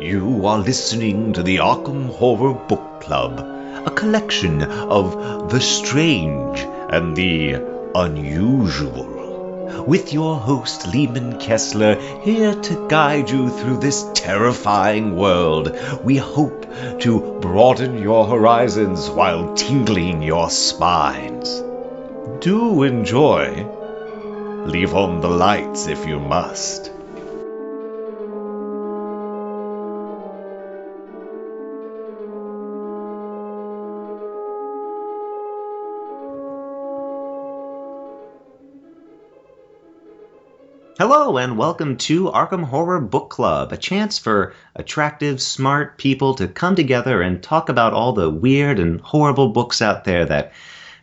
You are listening to the Arkham Horror Book Club, a collection of the strange and the unusual, with your host Leeman Kessler here to guide you through this terrifying world. We hope to broaden your horizons while tingling your spines. Do enjoy. Leave on the lights if you must. Hello and welcome to Arkham Horror Book Club, a chance for attractive, smart people to come together and talk about all the weird and horrible books out there that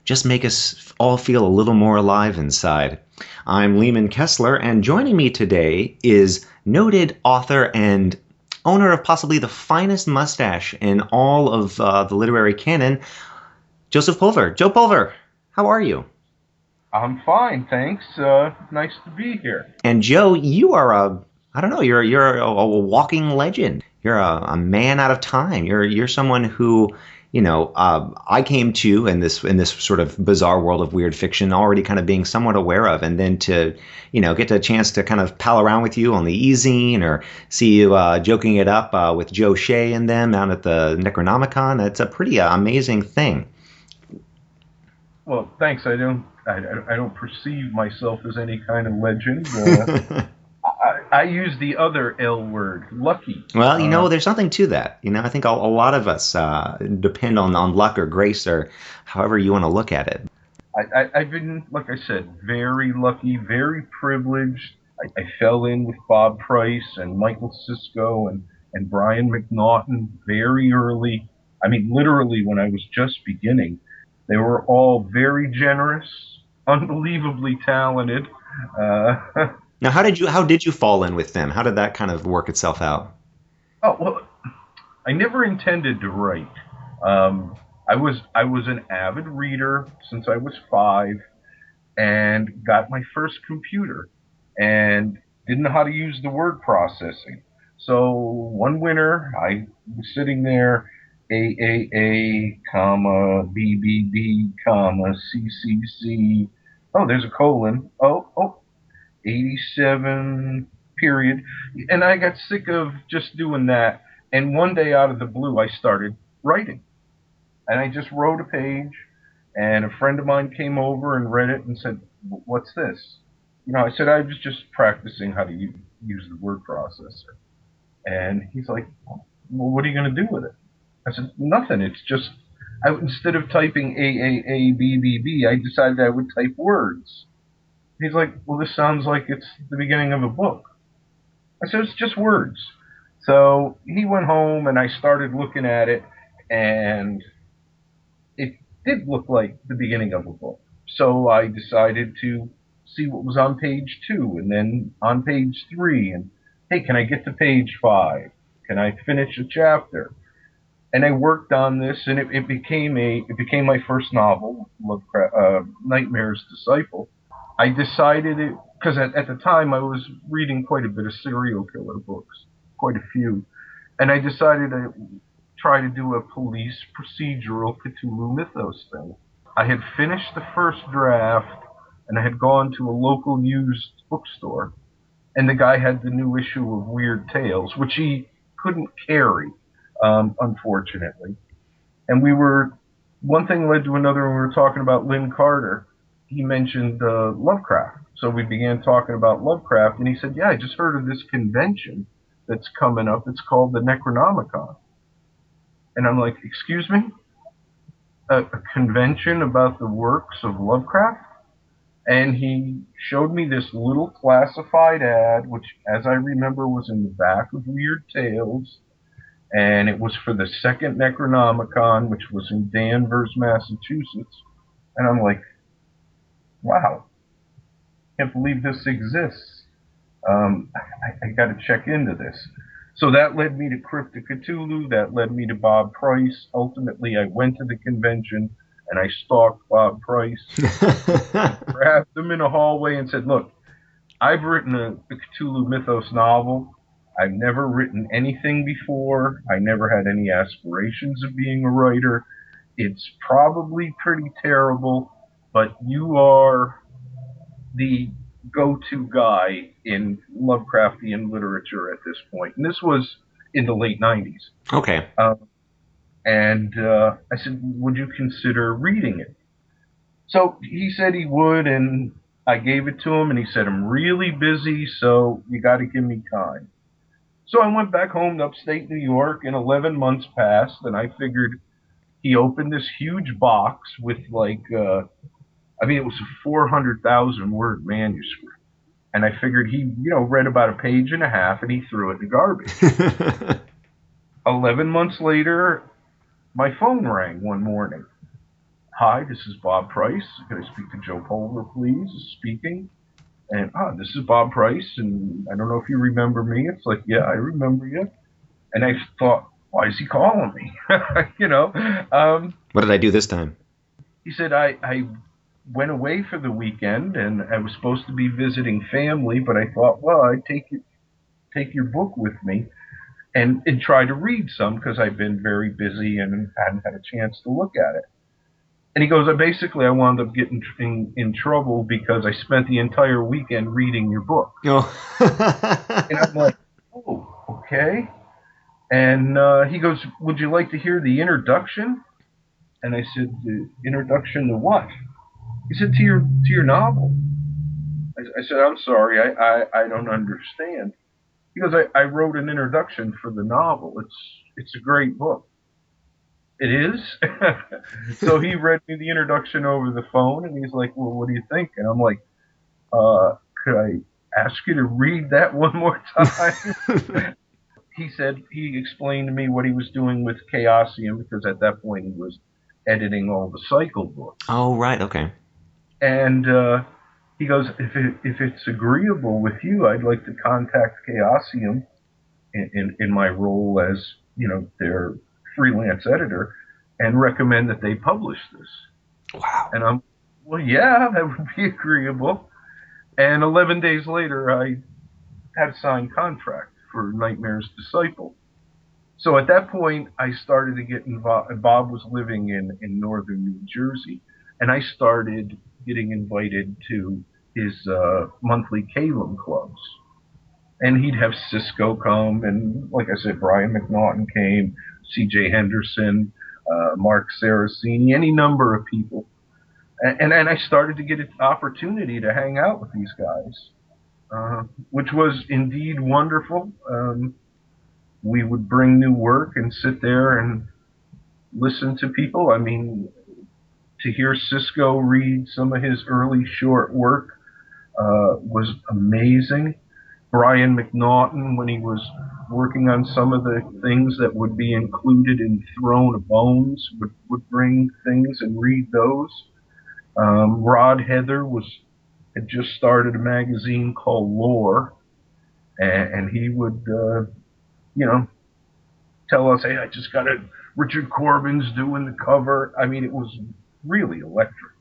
just make us all feel a little more alive inside. I'm Leeman Kessler, and joining me today is noted author and owner of possibly the finest mustache in all of the literary canon, Joseph Pulver. Joe Pulver, how are you? I'm fine, thanks. Nice to be here. And Joe, you are you're a walking legend. You're a man out of time. You're someone who, I came to in this sort of bizarre world of weird fiction already kind of being somewhat aware of, and then to, get a chance to kind of pal around with you on the e-zine or see you joking it up with Joe Shea and them out at the Necronomicon. It's a pretty amazing thing. Well, thanks. I don't perceive myself as any kind of legend. I use the other L word, lucky. Well, there's something to that. I think a lot of us depend on luck or grace or however you want to look at it. I've been, like I said, very lucky, very privileged. I fell in with Bob Price and Michael Sisko and Brian McNaughton very early. I mean, literally when I was just beginning. They were all very generous, unbelievably talented. Now, how did you fall in with them? How did that kind of work itself out? Oh well, I never intended to write. I was an avid reader since I was 5, and got my first computer, and didn't know how to use the word processing. So one winter, I was sitting there. AAA, comma, BBB, comma, CCC. Oh, there's a colon. Oh, 87, period. And I got sick of just doing that. And one day out of the blue, I started writing. And I just wrote a page. And a friend of mine came over and read it and said, "What's this?" I said, "I was just practicing how to use the word processor." And he's like, "Well, what are you going to do with it?" I said, "Nothing. It's just, instead of typing AAABBB, I decided I would type words." He's like, "Well, this sounds like it's the beginning of a book." I said, "It's just words." So he went home and I started looking at it, and it did look like the beginning of a book. So I decided to see what was on page 2 and then on page 3, and hey, can I get to page 5? Can I finish a chapter? And I worked on this, and it became my first novel, Lovecraft, Nightmare's Disciple. I decided it because at the time I was reading quite a bit of serial killer books, quite a few, and I decided to try to do a police procedural Cthulhu mythos thing. I had finished the first draft, and I had gone to a local used bookstore, and the guy had the new issue of Weird Tales, which he couldn't carry. Unfortunately. And one thing led to another when we were talking about Lynn Carter. He mentioned Lovecraft. So we began talking about Lovecraft, and he said, "Yeah, I just heard of this convention that's coming up. It's called the Necronomicon." And I'm like, "Excuse me? A convention about the works of Lovecraft?" And he showed me this little classified ad, which, as I remember, was in the back of Weird Tales. And it was for the second Necronomicon, which was in Danvers, Massachusetts. And I'm like, wow, can't believe this exists. I got to check into this. So that led me to Crypt of Cthulhu. That led me to Bob Price. Ultimately, I went to the convention and I stalked Bob Price, grabbed him in a hallway and said, "Look, I've written a Cthulhu Mythos novel. I've never written anything before. I never had any aspirations of being a writer. It's probably pretty terrible, but you are the go-to guy in Lovecraftian literature at this point. And this was in the late 90s. Okay. And I said, would you consider reading it? So he said he would, and I gave it to him, and he said, I'm really busy, so you got to give me time. So I went back home to upstate New York, and 11 months passed, and I figured he opened this huge box with it was a 400,000 word manuscript. And I figured he, read about a page and a half and he threw it in the garbage. 11 months later, my phone rang one morning. Hi, this is Bob Price. Can I speak to Joe Pulver, please? Speaking. And, this is Bob Price, and I don't know if you remember me. It's like, yeah, I remember you. And I thought, why is he calling me? What did I do this time? He said, I went away for the weekend, and I was supposed to be visiting family, but I thought, well, I'd take your book with me and try to read some because I've been very busy and hadn't had a chance to look at it. And he goes, I wound up getting in trouble because I spent the entire weekend reading your book. Oh. And I'm like, oh, okay. And he goes, would you like to hear the introduction? And I said, the introduction to what? He said, to your novel. I said, I'm sorry, I don't understand. He goes, I wrote an introduction for the novel. It's a great book. It is? So he read me the introduction over the phone, and he's like, well, what do you think? And I'm like, could I ask you to read that one more time? He explained to me what he was doing with Chaosium, because at that point he was editing all the cycle books. Oh, right, okay. And he goes, if it's agreeable with you, I'd like to contact Chaosium in my role as, their freelance editor and recommend that they publish this. Wow. And I'm, well, yeah, that would be agreeable. And 11 days later, I had a signed contract for Nightmare's Disciple. So at that point, I started to get involved. Bob was living in northern New Jersey, and I started getting invited to his monthly Calum clubs. And he'd have Cisco come, and like I said, Brian McNaughton came, C.J. Henderson, Mark Saraceni, any number of people. And I started to get an opportunity to hang out with these guys, which was indeed wonderful. We would bring new work and sit there and listen to people. I mean, to hear Cisco read some of his early short work was amazing. Brian McNaughton, when he was working on some of the things that would be included in Throne of Bones, would bring things and read those. Rod Heather had just started a magazine called Lore, and he would, tell us, hey, I just got Richard Corbin's doing the cover. I mean, it was really electric.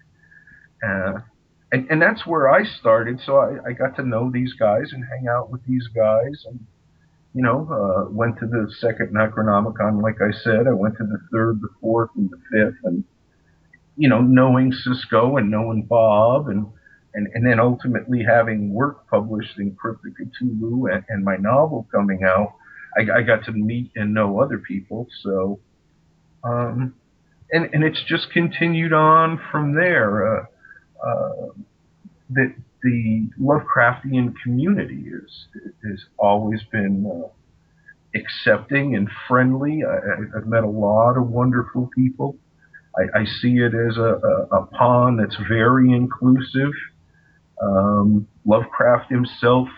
And that's where I started. So I got to know these guys and hang out with these guys. And, went to the second Necronomicon, like I said. I went to the third, the fourth, and the fifth. And, knowing Cisco and knowing Bob and then ultimately having work published in Cryptic Cthulhu and my novel coming out, I got to meet and know other people. So, and it's just continued on from there. That the Lovecraftian community has always been accepting and friendly. I've met a lot of wonderful people. I see it as a pond that's very inclusive. Lovecraft himself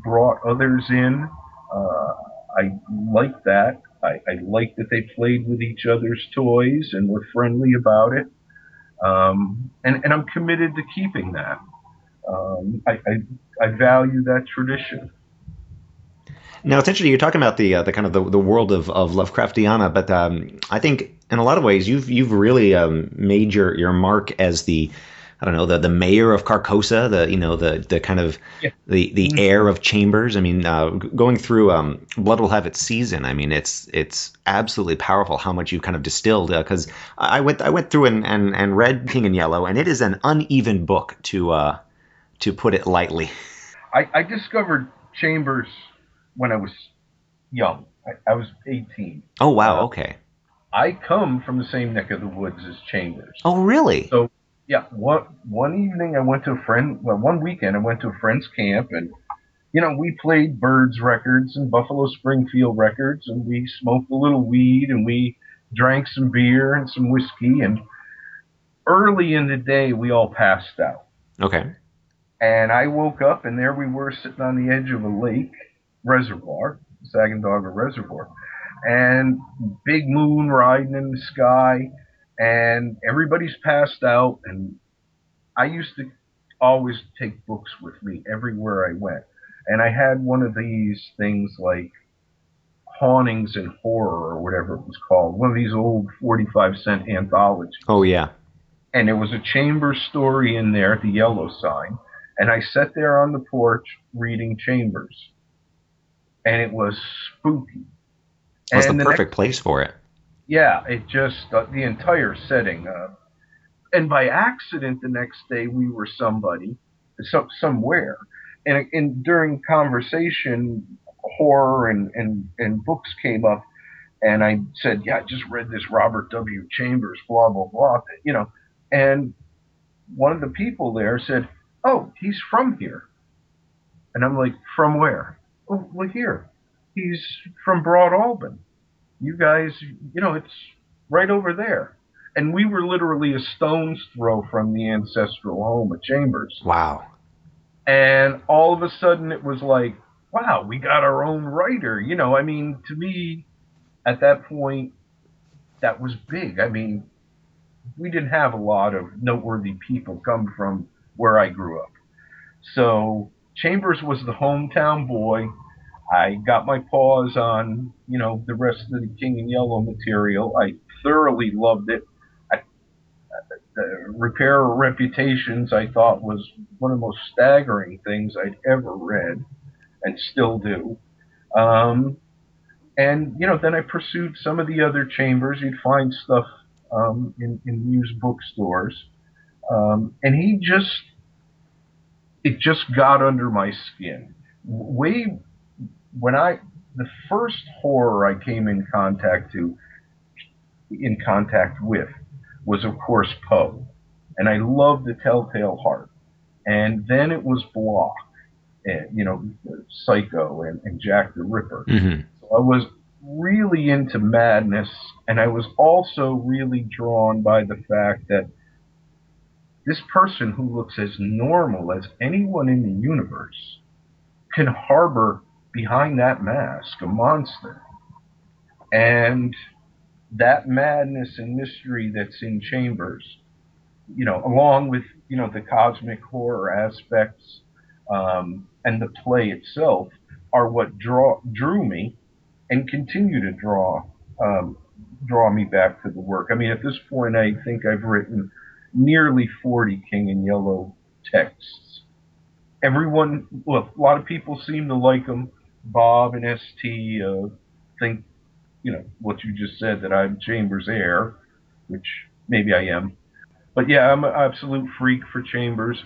brought others in. I like that. I like that they played with each other's toys and were friendly about it. And I'm committed to keeping that. I value that tradition. Now it's interesting you're talking about the kind of the world of Lovecraftiana, but I think in a lot of ways you've really made your mark as the I don't know, the mayor of Carcosa, the kind of Yeah. the Mhm. air of Chambers. I mean, going through Blood Will Have Its Season. I mean, it's absolutely powerful how much you kind of distilled. Because I went through and read King in Yellow, and it is an uneven book to put it lightly. I discovered Chambers when I was young. I was 18. Oh wow, Uh, okay. I come from the same neck of the woods as Chambers. Oh really? So yeah, one evening I went to a friend. Well, one weekend I went to a friend's camp, and we played Birds records and Buffalo Springfield records, and we smoked a little weed, and we drank some beer and some whiskey, and early in the day we all passed out. Okay. And I woke up, and there we were sitting on the edge of a lake reservoir, Sagamdogger Reservoir, and big moon riding in the sky, and everybody's passed out. And I used to always take books with me everywhere I went, and I had one of these things like Hauntings and Horror or whatever it was called, one of these old 45-cent Oh anthologies. yeah. And there was a Chambers story in there, the yellow sign. And I sat there on the porch reading Chambers, and it was spooky. What's the And the perfect next, place for it? yeah, it just the entire setting. And by accident, the next day we were somewhere, and during conversation, horror and books came up, and I said, yeah, I just read this Robert W. Chambers, blah blah blah, and one of the people there said, "Oh, he's from here." And I'm like, "From where?" "Oh, well, here. He's from Broad Alban. You guys, it's right over there." And we were literally a stone's throw from the ancestral home of Chambers. Wow. And all of a sudden it was like, wow, we got our own writer. I mean, to me, at that point, that was big. I mean, we didn't have a lot of noteworthy people come from where I grew up. So Chambers was the hometown boy. I got my paws on, the rest of the King in Yellow material. I thoroughly loved it. I, Repair Reputations, I thought, was one of the most staggering things I'd ever read and still do. Um, and, then I pursued some of the other Chambers. You'd find stuff in used bookstores. And it just got under my skin. Way when the first horror I came in contact with, was of course Poe, and I loved The Telltale Heart, and then it was Block, and Psycho and Jack the Ripper. Hmm. So I was really into madness, and I was also really drawn by the fact that this person who looks as normal as anyone in the universe can harbor behind that mask a monster. And that madness and mystery that's in Chambers, along with, the cosmic horror aspects, and the play itself, are what drew me and continue to um, draw me back to the work. I mean, at this point, I think I've written nearly 40 King in Yellow texts. Well, a lot of people seem to like them. Bob and ST think, what you just said, that I'm Chambers' heir, which maybe I am. But yeah, I'm an absolute freak for Chambers.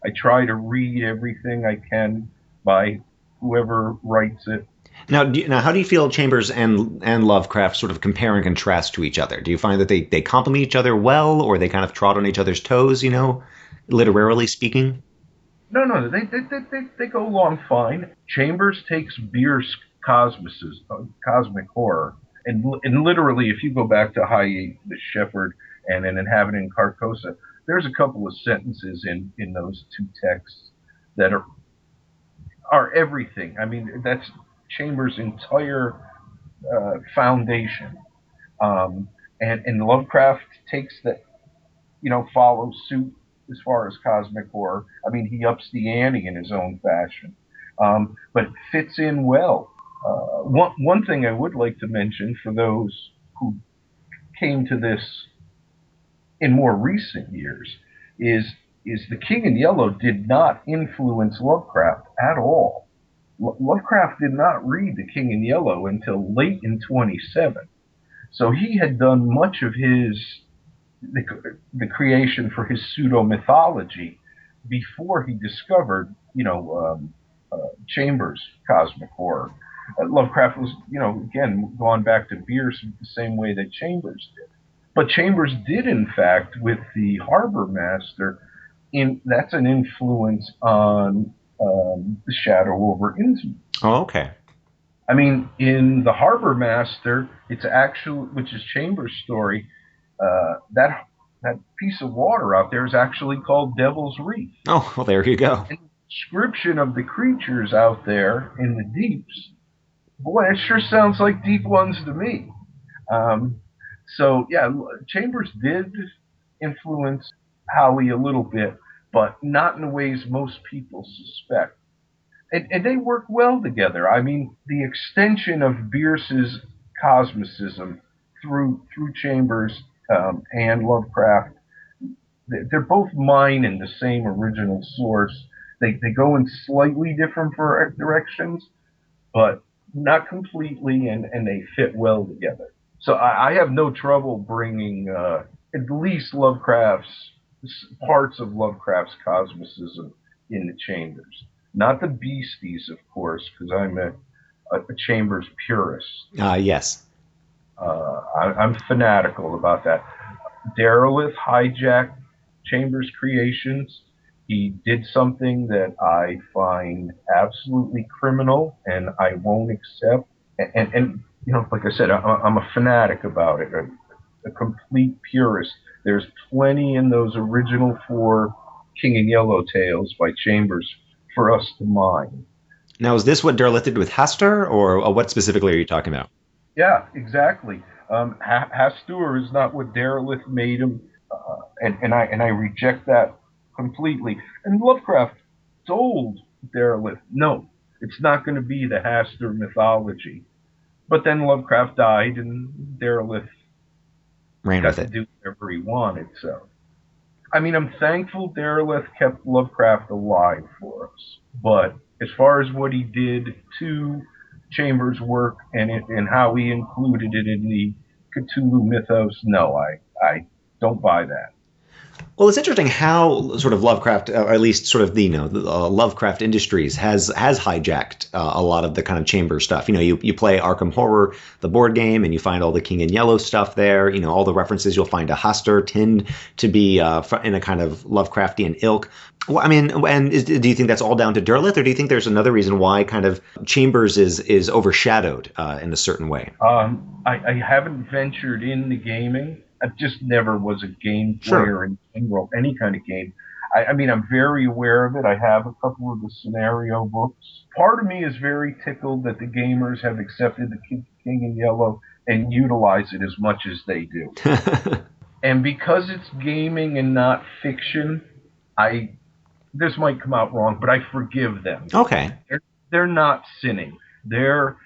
I try to read everything I can by whoever writes it. Now, how do you feel Chambers and Lovecraft sort of compare and contrast to each other? Do you find that they complement each other well, or they kind of trot on each other's toes? Literarily speaking. No, no, they go along fine. Chambers takes Bier's cosmic horror, and literally, if you go back to High Eight, the Shepherd, and an inhabitant in Carcosa, there's a couple of sentences in those two texts that are everything. I mean, that's Chambers' entire foundation. Um, and Lovecraft takes that, follows suit as far as cosmic horror. I mean, he ups the ante in his own fashion, but fits in well. One thing I would like to mention for those who came to this in more recent years is is The King in Yellow did not influence Lovecraft at all. Lovecraft did not read The King in Yellow until late in 27. So he had done much of the creation for his pseudo mythology before he discovered, Chambers' cosmic horror. Lovecraft was, again, gone back to Bierce the same way that Chambers did. But Chambers did, in fact, with the Harbor Master, that's an influence on the Shadow over Innsmouth. Oh, okay. I mean, in the Harbor Master, it's actually, which is Chambers' story, that piece of water out there is actually called Devil's Reef. Oh, well, there you go. And the description of the creatures out there in the deeps, boy, it sure sounds like deep ones to me. Um, so yeah, Chambers did influence Howie a little bit, but not in the ways most people suspect. And they work well together. I mean, the extension of Bierce's cosmicism through Chambers and Lovecraft, they're both mining the same original source. They go in slightly different directions, but not completely, and they fit well together. So I have no trouble bringing at least Lovecraft's parts of Lovecraft's cosmicism into Chambers. Not the beasties, of course, because I'm a Chambers purist. Yes. I'm fanatical about that. Derelith hijacked Chambers' creations. He did something that I find absolutely criminal and I won't accept. And like I said, I'm a fanatic about it, a complete purist. There's plenty in those original four King in Yellow tales by Chambers for us to mine. Now, is this what Derleth did with Hastur, or what specifically are you talking about? Yeah, exactly. Hastur is not what Derelith made him, and I reject that completely. And Lovecraft told Derelith, no, it's not going to be the Hastur mythology. But then Lovecraft died, and Derelith Ran got with to it. do whatever he wanted. So, I mean, I'm thankful Derelith kept Lovecraft alive for us. But as far as what he did to Chambers' work and how he included it in the Cthulhu mythos, no, I don't buy that. Well, it's interesting how sort of Lovecraft, or at least sort of the Lovecraft Industries has hijacked a lot of the kind of chamber stuff. You play Arkham Horror, the board game, and you find all the King in Yellow stuff there. All the references you'll find to Hastur tend to be in a kind of Lovecraftian ilk. Well, I mean, do you think that's all down to Derleth, or do you think there's another reason why kind of Chambers is overshadowed in a certain way? I haven't ventured into gaming. I just never was a game player Sure. in general, any kind of game. I mean, I'm very aware of it. I have a couple of the scenario books. Part of me is very tickled that the gamers have accepted the King in Yellow and utilize it as much as they do. And because it's gaming and not fiction, this might come out wrong, but I forgive them. Okay. They're not sinning. They're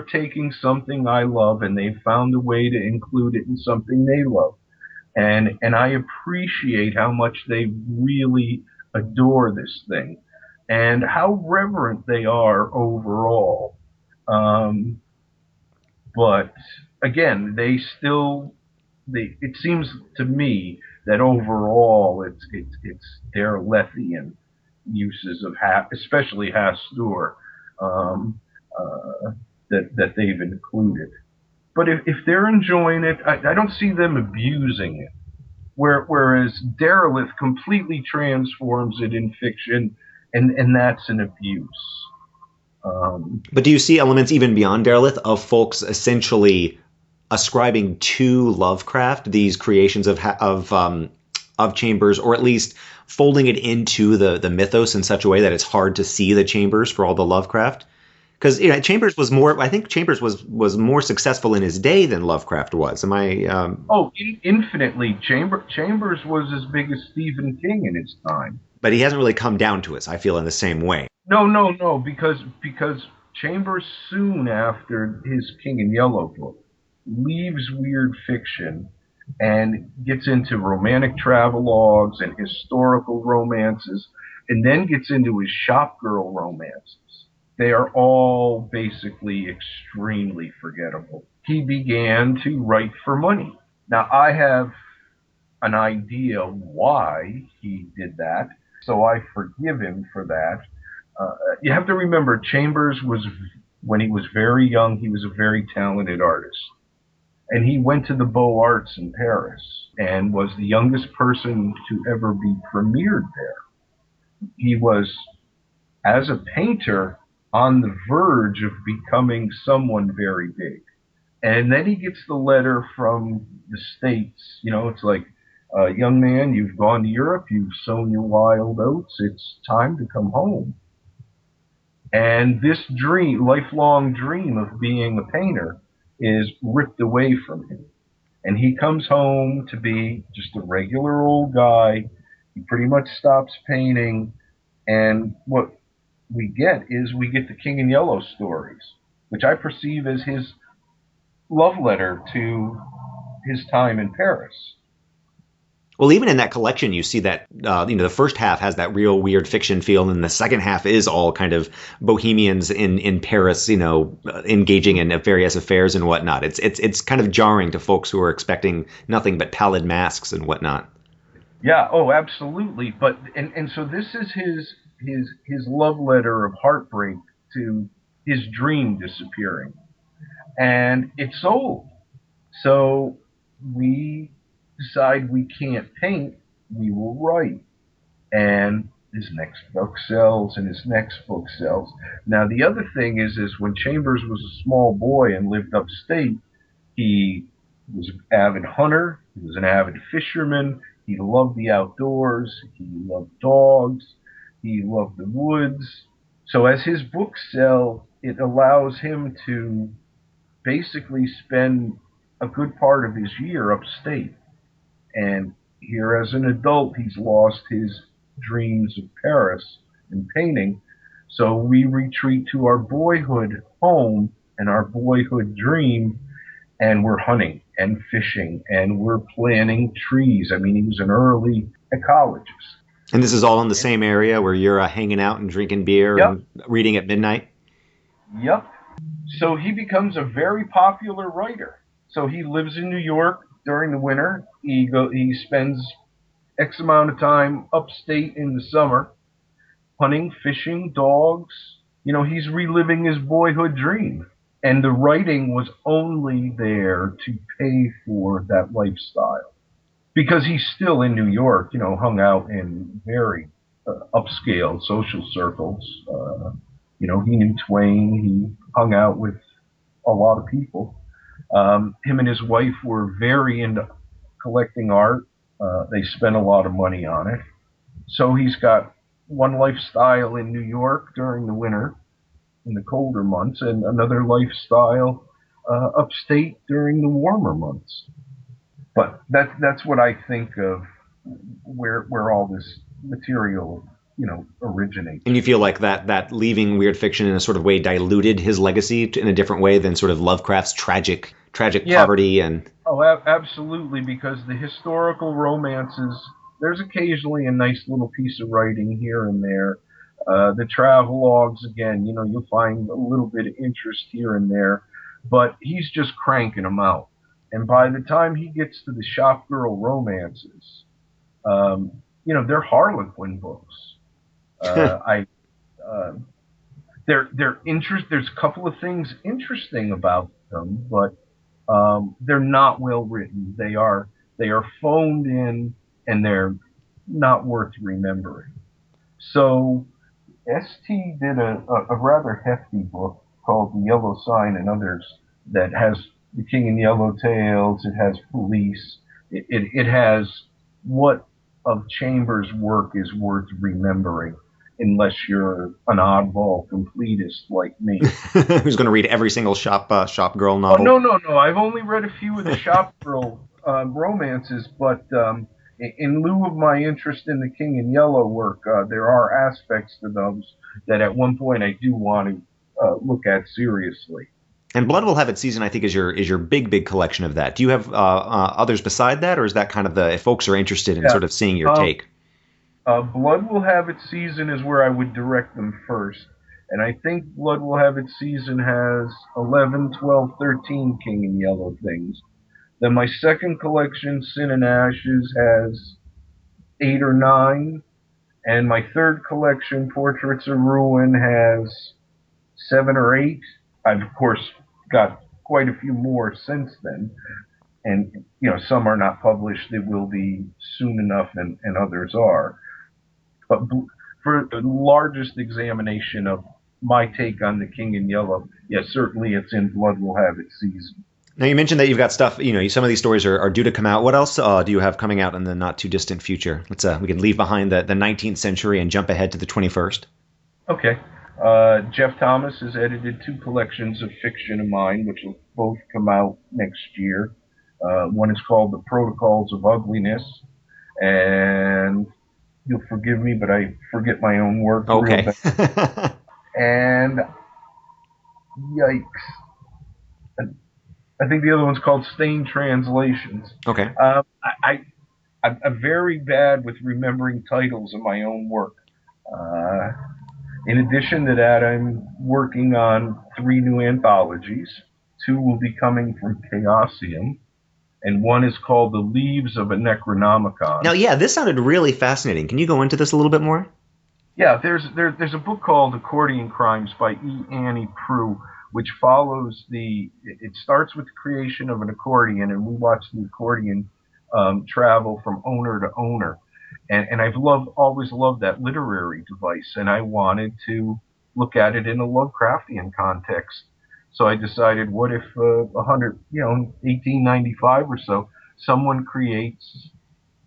taking something I love and they've found a way to include it in something they love. And I appreciate how much they really adore this thing and how reverent they are overall. Um, but again, it seems to me that overall it's their Lethian uses of especially Hastur, um, uh, that they've included. But if they're enjoying it, I don't see them abusing it. Whereas Derelith completely transforms it in fiction, and that's an abuse. But do you see elements even beyond Derleth of folks essentially ascribing to Lovecraft these creations of Chambers, or at least folding it into the mythos in such a way that it's hard to see the Chambers for all the Lovecraft? Because Chambers was more. I think Chambers was more successful in his day than Lovecraft was. Am I? Infinitely. Chambers was as big as Stephen King in his time. But he hasn't really come down to us, I feel, in the same way. No, because Chambers soon after his King in Yellow book leaves weird fiction and gets into romantic travelogues and historical romances, and then gets into his shop girl romances. They are all basically extremely forgettable. He began to write for money. Now, I have an idea why he did that, so I forgive him for that. You have to remember, Chambers was, when he was very young, he was a very talented artist. And he went to the Beaux Arts in Paris and was the youngest person to ever be premiered there. He was, as a painter, on the verge of becoming someone very big. And then he gets the letter from the States. It's like, young man, you've gone to Europe, you've sown your wild oats, it's time to come home. And this dream, lifelong dream of being a painter, is ripped away from him. And he comes home to be just a regular old guy. He pretty much stops painting. And what we get the King in Yellow stories, which I perceive as his love letter to his time in Paris. Well, even in that collection, you see that the first half has that real weird fiction feel, and the second half is all kind of bohemians in Paris, engaging in various affairs and whatnot. It's kind of jarring to folks who are expecting nothing but pallid masks and whatnot. Yeah, oh, absolutely. But and so this is his love letter of heartbreak to his dream disappearing, and it's sold. So we decide we can't paint, we will write. And his next book sells and his next book sells. Now the other thing is when Chambers was a small boy and lived upstate, he was an avid hunter, he was an avid fisherman, he loved the outdoors, he loved dogs, he loved the woods. So as his books sell, it allows him to basically spend a good part of his year upstate. And here, as an adult, he's lost his dreams of Paris and painting. So we retreat to our boyhood home and our boyhood dream, and we're hunting and fishing and we're planting trees. I mean, he was an early ecologist. And this is all in the same area where you're hanging out and drinking beer Yep, and reading at midnight. yep. So he becomes a very popular writer. So he lives in New York during the winter. He spends X amount of time upstate in the summer, hunting, fishing, dogs. He's reliving his boyhood dream. And the writing was only there to pay for that lifestyle. Because he's still in New York, hung out in very upscale social circles. He knew Twain, he hung out with a lot of people. Him and his wife were very into collecting art. They spent a lot of money on it. So he's got one lifestyle in New York during the winter, in the colder months, and another lifestyle upstate during the warmer months. But that's what I think of where all this material originates. And you feel like that leaving weird fiction in a sort of way diluted his legacy in a different way than sort of Lovecraft's tragic Yeah. poverty and. Oh, absolutely. Because the historical romances, there's occasionally a nice little piece of writing here and there. The travelogues, again, you'll find a little bit of interest here and there, but he's just cranking them out. And by the time he gets to the shop girl romances, they're Harlequin books. I uh, they're interest. There's a couple of things interesting about them, but they're not well written. They are phoned in, and they're not worth remembering. So ST did a rather hefty book called The Yellow Sign and Others that has The King in Yellow Tales. It has Police. It has what of Chambers' work is worth remembering, unless you're an oddball completist like me. Who's going to read every single shop girl Oh, novel? no, no, no. I've only read a few of the shop girl romances, but in lieu of my interest in the King in Yellow work, there are aspects to those that at one point I do want to look at seriously. And Blood Will Have Its Season, I think, is your big collection of that. Do you have others beside that, or is that kind of the if folks are interested in Yeah. sort of seeing your Um, take? Blood Will Have Its Season is where I would direct them first. And I think Blood Will Have Its Season has 11, 12, 13 King in Yellow things. Then my second collection, Sin and Ashes, has 8 or 9. And my third collection, Portraits of Ruin, has 7 or 8. I've, of course, got quite a few more since then. And, some are not published. They will be soon enough, and others are. But for the largest examination of my take on the King in Yellow, yes, certainly it's in Blood Will Have Its Season. Now you mentioned that you've got stuff. Some of these stories are due to come out. What else do you have coming out in the not too distant future? Let's we can leave behind the 19th century and jump ahead to the 21st. Okay. Jeff Thomas has edited 2 collections of fiction of mine, which will both come out next year. One is called The Protocols of Ugliness, and you'll forgive me, but I forget my own work real Okay. bad. And yikes. I think the other one's called Stained Translations. Okay. I'm very bad with remembering titles of my own work. Uh, in addition to that, I'm working on 3 new anthologies. 2 will be coming from Chaosium, and one is called The Leaves of a Now, Necronomicon. yeah, this sounded really fascinating. Can you go into this a little bit more? Yeah, there's a book called Accordion Crimes by E. Annie Prue, which follows it starts with the creation of an accordion, and we watch the accordion travel from owner to owner. And I've always loved that literary device, and I wanted to look at it in a Lovecraftian context. So I decided, what if 1895 or so, someone creates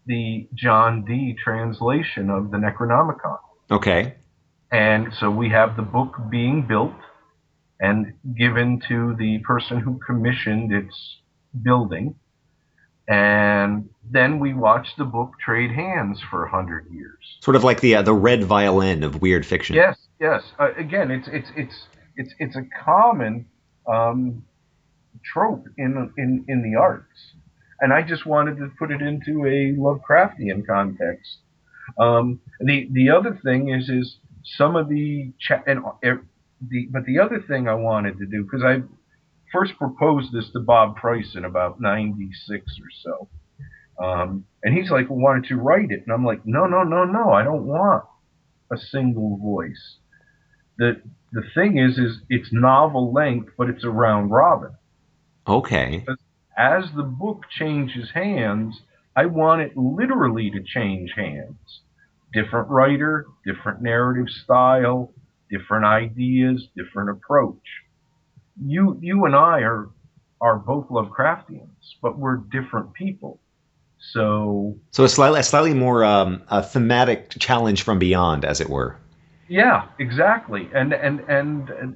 the John Dee translation of the Necronomicon. Okay. And so we have the book being built and given to the person who commissioned its building. And then we watch the book trade hands for 100 years. Sort of like the red violin of weird fiction. Yes, yes. Again, it's a common um, trope in the arts, and I just wanted to put it into a Lovecraftian context. The other thing is some of the other thing I wanted to do, because I first proposed this to Bob Price in about '96 or so, and he's like, well, "Why don't you write it?" And I'm like, "No, no, no, no, I don't want a single voice. the The thing is it's novel length, but it's a round robin. Okay. As the book changes hands, I want it literally to change hands. Different writer, different narrative style, different ideas, different approach. You and I are both Lovecraftians, but we're different people. So So a slightly more a thematic challenge from beyond, as it were. yeah, exactly, and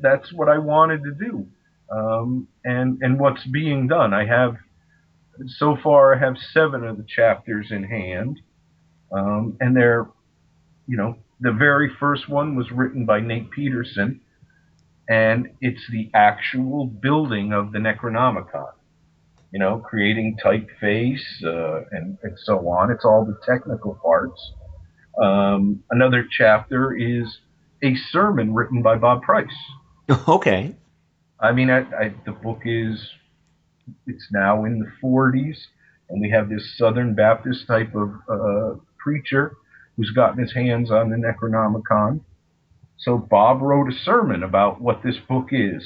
that's what I wanted to do, and what's being done. I have so far I have 7 of the chapters in hand, and they're the very first one was written by Nate Peterson, and it's the actual building of the Necronomicon. Creating typeface and so on. It's all the technical parts. Another chapter is a sermon written by Bob Price. Okay. I mean, the book it's now in the 40s, and we have this Southern Baptist type of preacher who's gotten his hands on the Necronomicon. So Bob wrote a sermon about what this book is.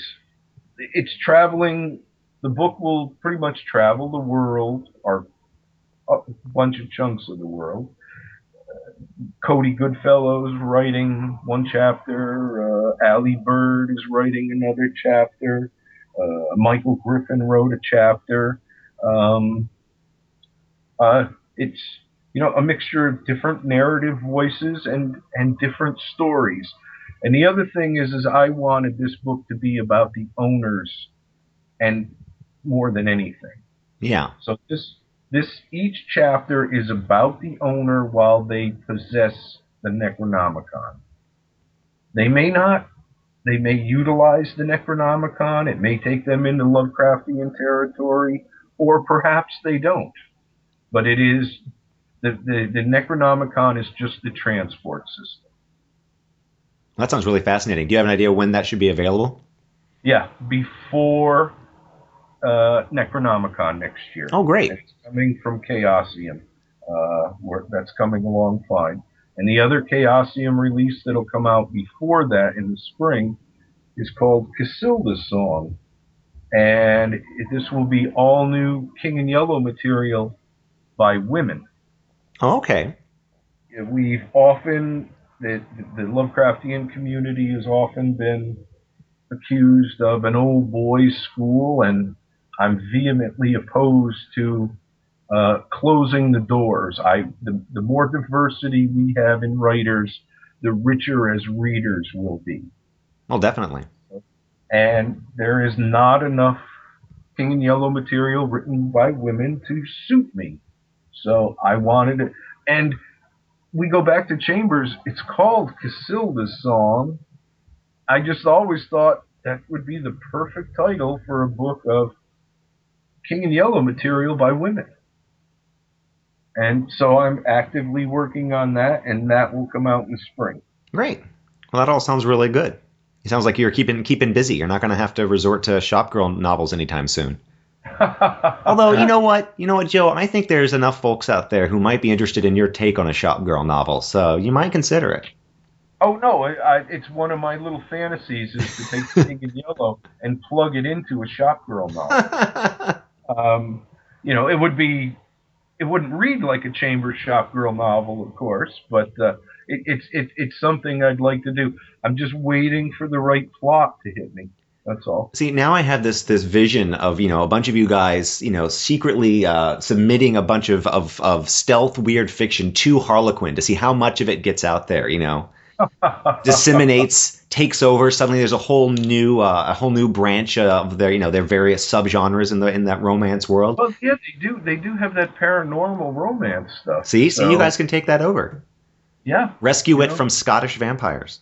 It's traveling. The book will pretty much travel the world, or a bunch of chunks of the world. Cody Goodfellow's writing one chapter. Allie Bird is writing another chapter. Michael Griffin wrote a chapter. Um, it's a mixture of different narrative voices and different stories. And the other thing is I wanted this book to be about the owners and more than anything. Yeah. So this each chapter is about the owner while they possess the Necronomicon. They may not They may utilize the Necronomicon. It may take them into Lovecraftian territory, or perhaps they don't. But it is the Necronomicon is just the transport system. That sounds really fascinating. Do you have an idea when that should be available? Yeah, before Necronomicon next year. Oh, great. It's coming from Chaosium. That's coming along fine. And the other Chaosium release that'll come out before that in the spring is called Cassilda's Song. And this will be all new King in Yellow material by women. Oh, okay. We've often, the Lovecraftian community has often been accused of an old boys school, and I'm vehemently opposed to closing the doors. The more diversity we have in writers, the richer as readers will be. Oh, definitely. And there is not enough King in Yellow material written by women to suit me. So I wanted it. And we go back to Chambers. It's called Cassilda's Song. I just always thought that would be the perfect title for a book of King in Yellow material by women. And so I'm actively working on that, and that will come out in the spring. Great. Well, that all sounds really good. It sounds like you're keeping busy. You're not going to have to resort to shop girl novels anytime soon. Although, you know what, Joe, I think there's enough folks out there who might be interested in your take on a shop girl novel, so you might consider it. Oh no, it's one of my little fantasies is to take King in Yellow and plug it into a shop girl novel. It wouldn't read like a Chambers shop girl novel, of course, but it's something I'd like to do. I'm just waiting for the right plot to hit me. That's all. See, now I have this vision of, a bunch of you guys, secretly submitting a bunch of stealth weird fiction to Harlequin to see how much of it gets out there, disseminates, takes over. Suddenly there's a whole new branch of their various subgenres in that romance world. Well, yeah, they do have that paranormal romance stuff. See, you guys can take that over. Yeah. Rescue it from Scottish vampires.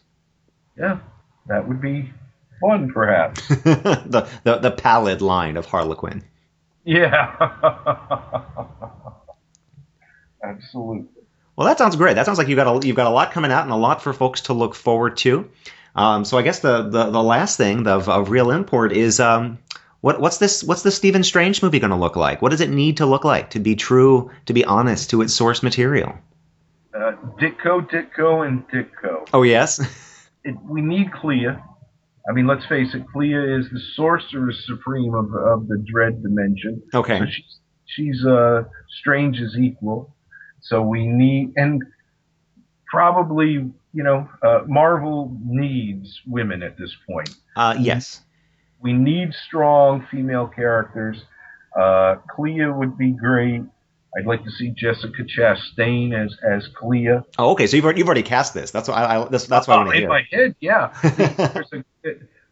Yeah, that would be fun, perhaps. the pallid line of Harlequin. Yeah. Absolutely. Well, that sounds great. That sounds like you've got a lot coming out and a lot for folks to look forward to. So I guess the last thing of real import is what's the Stephen Strange movie going to look like? What does it need to look like to be true, to be honest to its source material? Ditko, and Ditko. Oh yes. We need Clea. I mean, let's face it. Clea is the sorceress supreme of the Dread dimension. Okay. So she's Strange's equal. So we need, and probably, Marvel needs women at this point. Yes. We need strong female characters. Clea would be great. I'd like to see Jessica Chastain as Clea. Oh, okay. So you've already cast this. That's what that's what I want to hear. In my head, yeah.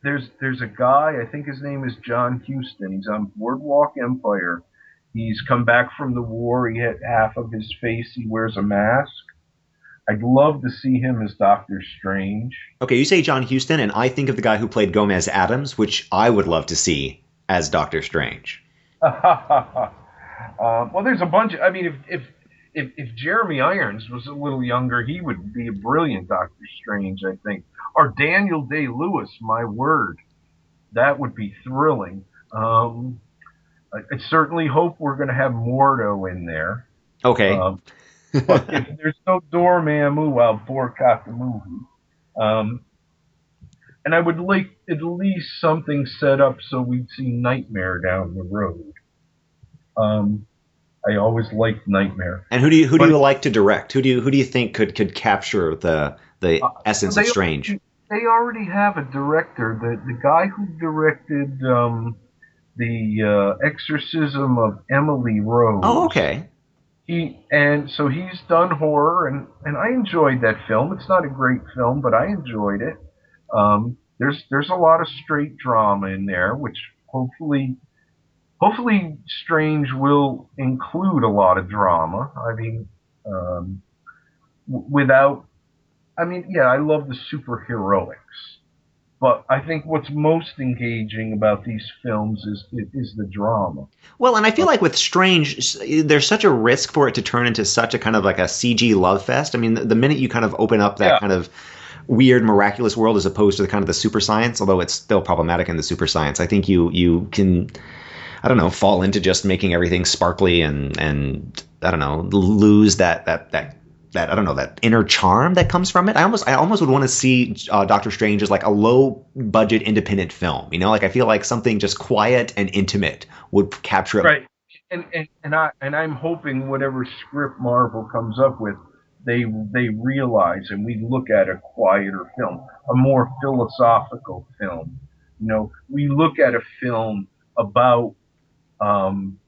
There's a guy. I think his name is John Huston. He's on Boardwalk Empire. He's come back from the war. He had half of his face. He wears a mask. I'd love to see him as Doctor Strange. Okay, you say John Huston, and I think of the guy who played Gomez Adams, which I would love to see as Doctor Strange. Well, there's a bunch. I mean, if Jeremy Irons was a little younger, he would be a brilliant Doctor Strange, I think. Or Daniel Day-Lewis, my word, that would be thrilling. I certainly hope we're going to have Mordo in there. Okay. But if there's no Dormammu, I'll boycott the movie. And I would like at least something set up so we'd see Nightmare down the road. I always liked Nightmare. And who do you like to direct? Who do you think could capture the essence of Strange? They already have a director. The guy who directed the Exorcism of Emily Rose. Oh, okay. So he's done horror, and I enjoyed that film. It's not a great film, but I enjoyed it. There's a lot of straight drama in there, which hopefully Strange will include a lot of drama. I mean, I love the superheroics. But I think what's most engaging about these films is the drama. Well, and I feel like with Strange, there's such a risk for it to turn into such a kind of like a CG love fest. I mean, the minute you kind of open up that Yeah, kind of weird, miraculous world as opposed to the kind of the super science, although it's still problematic in the super science, I think you can, I don't know, fall into just making everything sparkly and I don't know, lose that I don't know, that inner charm that comes from it. I almost would want to see Doctor Strange as like a low budget independent film. You know, like I feel like something just quiet and intimate would capture it. right. And I'm hoping whatever script Marvel comes up with, they realize, and we look at a quieter film, a more philosophical film. We look at a film about um,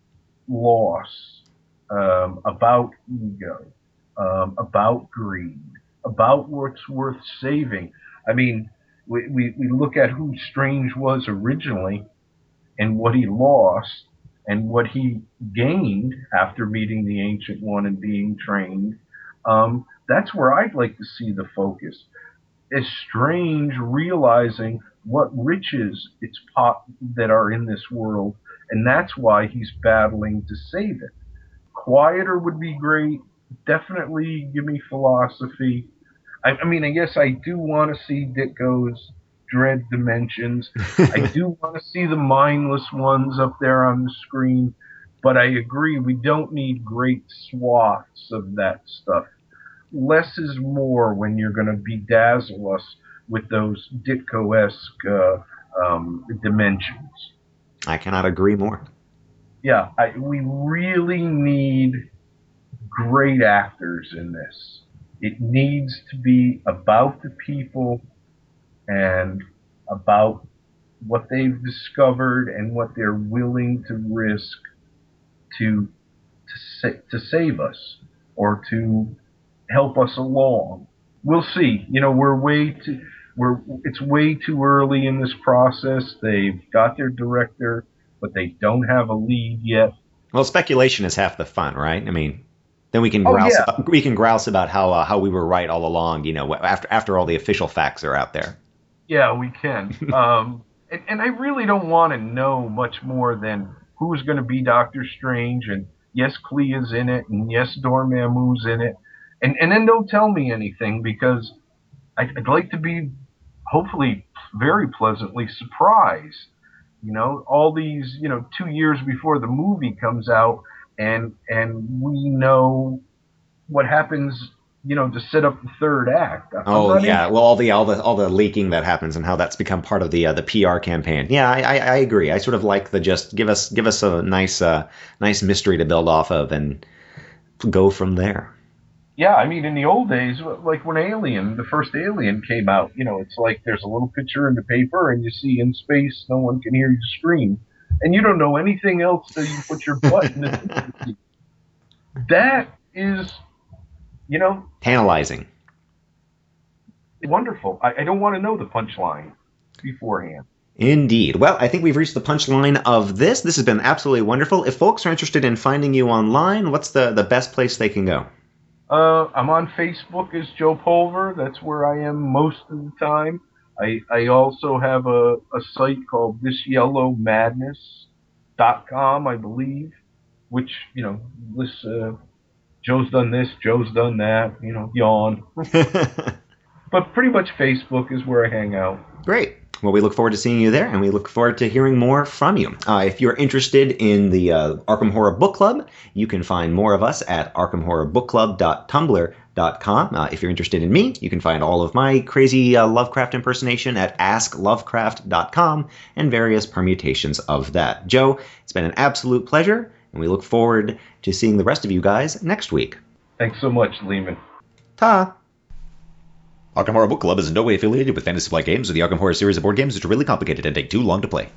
loss, about ego, about greed, about what's worth saving. I mean, we look at who Strange was originally and what he lost and what he gained after meeting the Ancient One and being trained. That's where I'd like to see the focus. Is Strange realizing what riches that are in this world, and that's why he's battling to save it. Quieter would be great. Definitely give me philosophy. I guess I do want to see Ditko's Dread Dimensions. I do want to see the mindless ones up there on the screen, but I agree we don't need great swaths of that stuff. Less is more when you're going to bedazzle us with those Ditko-esque dimensions. I cannot agree more. Yeah, we really need great actors in this. It needs to be about the people and about what they've discovered and what they're willing to risk to to save us or to help us along. We'll see. We're it's way too early in this process. They've got their director, but they don't have a lead yet. Well, speculation is half the fun, right? I mean, then Oh yeah, we can grouse about how we were right all along. You know, after all the official facts are out there. yeah, we can. And I really don't want to know much more than who's going to be Doctor Strange, and yes, Clea's in it, and yes, Dormammu's in it, and then don't tell me anything because I'd like to be hopefully very pleasantly surprised. All these 2 years before the movie comes out, and we know what happens. To set up the third act. I'm Oh not yeah, interested. well all the leaking that happens and how that's become part of the PR campaign. Yeah, I agree. I sort of like the just give us a nice mystery to build off of and go from there. Yeah, I mean, in the old days, like when the first Alien came out, it's like there's a little picture in the paper, and you see in space, no one can hear you scream, and you don't know anything else till you put your butt in the seat. That is, you know, Tantalizing. wonderful. I don't want to know the punchline beforehand. Indeed. Well, I think we've reached the punchline of this. This has been absolutely wonderful. If folks are interested in finding you online, what's the best place they can go? I'm on Facebook as Joe Pulver. That's where I am most of the time. I also have a site called thisyellowmadness.com, I believe, which, this, Joe's done this, Joe's done that, yawn. But pretty much Facebook is where I hang out. Great. Well, we look forward to seeing you there, and we look forward to hearing more from you. If you're interested in the Arkham Horror Book Club, you can find more of us at arkhamhorrorbookclub.tumblr.com. If you're interested in me, you can find all of my crazy Lovecraft impersonation at asklovecraft.com and various permutations of that. Joe, it's been an absolute pleasure, and we look forward to seeing the rest of you guys next week. Thanks so much, Leeman. Ta! Arkham Horror Book Club is in no way affiliated with Fantasy Flight Games or the Arkham Horror series of board games, which are really complicated and take too long to play.